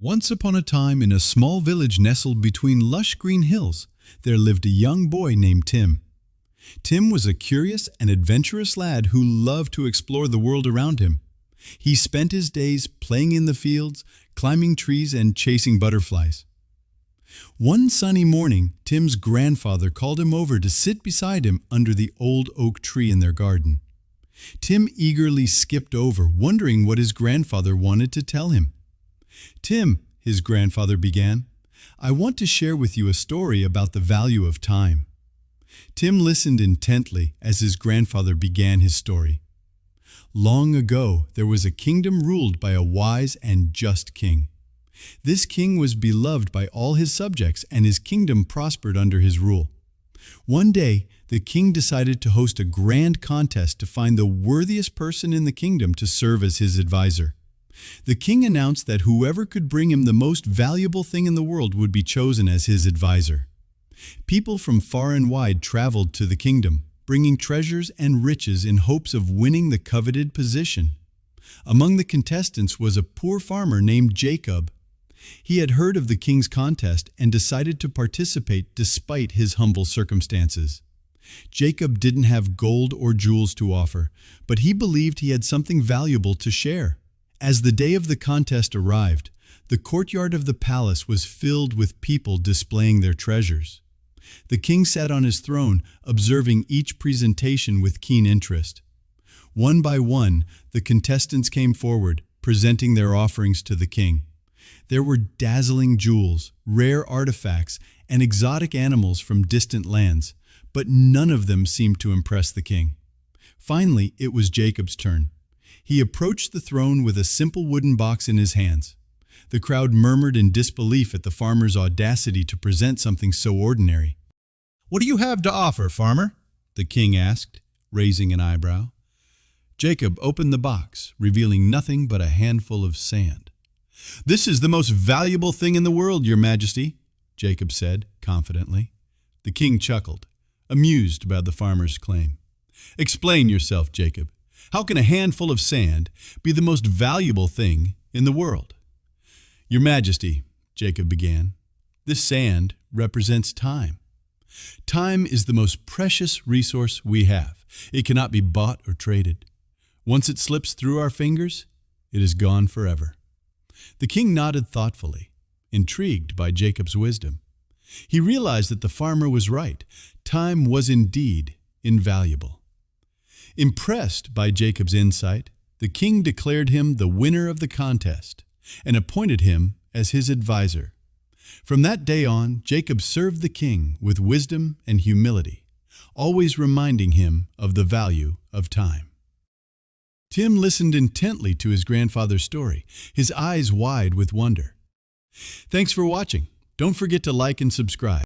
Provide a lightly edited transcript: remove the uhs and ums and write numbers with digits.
Once upon a time, in a small village nestled between lush green hills, there lived a young boy named Tim. Tim was a curious and adventurous lad who loved to explore the world around him. He spent his days playing in the fields, climbing trees, and chasing butterflies. One sunny morning, Tim's grandfather called him over to sit beside him under the old oak tree in their garden. Tim eagerly skipped over, wondering what his grandfather wanted to tell him. "Tim," his grandfather began, "I want to share with you a story about the value of time." Tim listened intently as his grandfather began his story. Long ago, there was a kingdom ruled by a wise and just king. This king was beloved by all his subjects, and his kingdom prospered under his rule. One day, the king decided to host a grand contest to find the worthiest person in the kingdom to serve as his advisor. The king announced that whoever could bring him the most valuable thing in the world would be chosen as his advisor. People from far and wide traveled to the kingdom, bringing treasures and riches in hopes of winning the coveted position. Among the contestants was a poor farmer named Jacob. He had heard of the king's contest and decided to participate despite his humble circumstances. Jacob didn't have gold or jewels to offer, but he believed he had something valuable to share. As the day of the contest arrived, the courtyard of the palace was filled with people displaying their treasures. The king sat on his throne, observing each presentation with keen interest. One by one, the contestants came forward, presenting their offerings to the king. There were dazzling jewels, rare artifacts, and exotic animals from distant lands, but none of them seemed to impress the king. Finally, it was Jacob's turn. He approached the throne with a simple wooden box in his hands. The crowd murmured in disbelief at the farmer's audacity to present something so ordinary. "What do you have to offer, farmer?" the king asked, raising an eyebrow. Jacob opened the box, revealing nothing but a handful of sand. "This is the most valuable thing in the world, Your Majesty," Jacob said confidently. The king chuckled, amused by the farmer's claim. "Explain yourself, Jacob. How can a handful of sand be the most valuable thing in the world?" "Your Majesty," Jacob began, "this sand represents time. Time is the most precious resource we have. It cannot be bought or traded. Once it slips through our fingers, it is gone forever." The king nodded thoughtfully, intrigued by Jacob's wisdom. He realized that the farmer was right. Time was indeed invaluable. Impressed by Jacob's insight, the king declared him the winner of the contest and appointed him as his advisor. From that day on, Jacob served the king with wisdom and humility, always reminding him of the value of time. Tim listened intently to his grandfather's story, his eyes wide with wonder. Thanks for watching. Don't forget to like and subscribe.